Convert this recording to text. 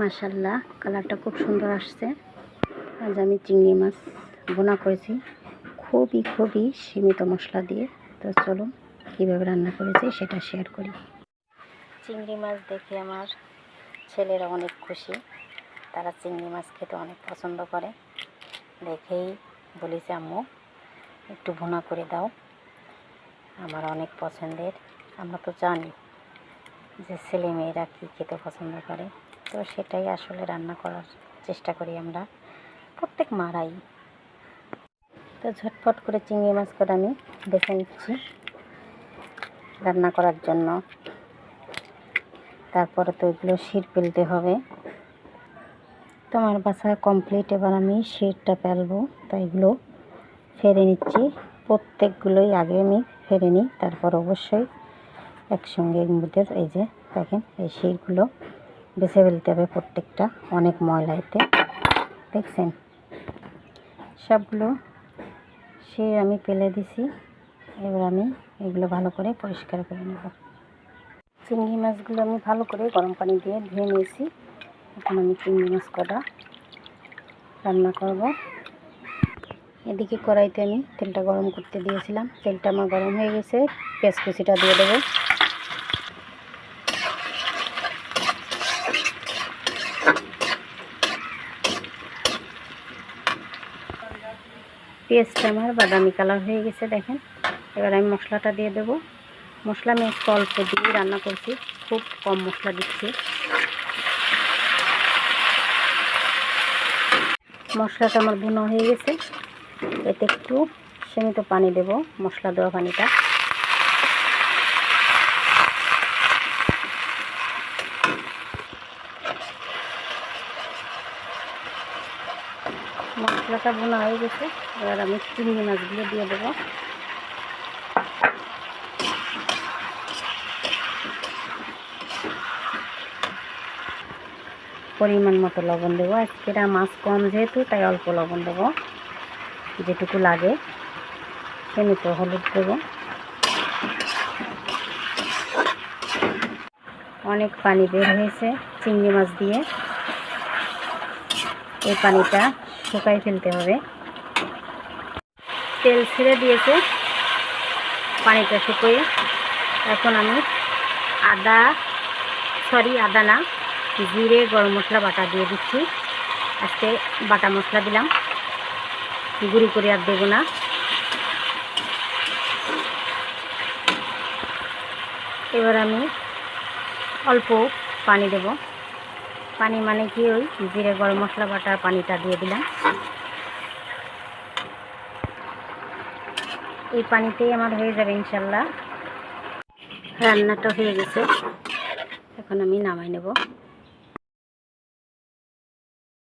মাশাআল্লাহ, কালারটা খুব সুন্দর আসছে। আজ আমি চিংড়ি মাছ ভুনা করেছি খুবই সীমিত মশলা দিয়ে। তো চলুন কীভাবে রান্না করেছি সেটা শেয়ার করি। চিংড়ি মাছ দেখে আমার ছেলেরা অনেক খুশি। তারা চিংড়ি মাছ খেতে অনেক পছন্দ করে। দেখেই বলেছে, আম্মু একটু ভুনা করে দাও। আমার অনেক পছন্দের। আমরা তো জানি যে ছেলেমেয়েরা কী খেতে পছন্দ করে, তো সেটাই আসলে রান্না করার চেষ্টা করি আমরা প্রত্যেক মারাই। তো ঝটপট করে চিংড়ি মাছ করে আমি বেছে নিচ্ছি রান্না করার জন্য। তারপরে তো এগুলো শির ফেলতে হবে। তো আমার বাছা কমপ্লিট। এবার আমি শিরটা ফেলবো, তো এগুলো ফেলে নিচ্ছি। প্রত্যেকগুলোই আগে আমি ফেলে নিই, তারপর অবশ্যই একসঙ্গে এর মধ্যে এই যে দেখেন এই শিরগুলো বেছে ফেলতে হবে প্রত্যেকটা। অনেক ময়লা এতে, দেখছেন? সবগুলো শির আমি ফেলে দিছি। এবার আমি এগুলো ভালো করে পরিষ্কার করে নেব। চিংড়ি মাছগুলো আমি ভালো করে গরম পানি দিয়ে ধুয়ে নিয়েছি। এখন আমি চিংড়ি মাছ কটা রান্না করব। এদিকে কড়াইতে আমি তেলটা গরম করতে দিয়েছিলাম। তেলটা আমার গরম হয়ে গেছে। পেঁয়াজ কুচিটা দিয়ে দেবো। পেঁয়াজটা আমার বাদামি কালার হয়ে গেছে, দেখেন। এবার আমি মশলাটা দিয়ে দেবো। মশলা আমি একটু অল্প দিয়ে রান্না করছি, খুব কম মশলা দিচ্ছি। মশলাটা আমার ভুনা হয়ে গেছে। এতে একটু সীমিত পানি দেব, মশলা দেওয়া পানিটা। মশলাটা ভুনা হয়ে গেছে। এবার আমি চিংড়ি মাছগুলো দিয়ে দেবো। পরিমাণ মতো লবণ দেবো। আজকের মাছ কম যেহেতু, তাই অল্প লবণ দেবো, যেটুকু লাগে। সীমিত হলুদ দেবো। অনেক পানি বের হয়েছে চিংড়ি মাছ দিয়ে। এই পানিটা শুকাই ফেলতে হবে। তেল ছেড়ে দিয়েছে পানিটা শুকিয়ে। এখন আমি আদা না, জিরে গরম মশলা বাটা দিয়ে দিচ্ছি। আজকে বাটা মশলা দিলাম, গুঁড়ি করে আর দেবো না। এবার আমি অল্প পানি দেব। পানি মানে কি, ওই জিরে গরম মশলা বাটার পানিটা দিয়ে দিলাম। এই পানিতেই আমার হয়ে যাবে ইনশাল্লাহ। রান্নাটা হয়ে গেছে, এখন আমি নামাই নেব।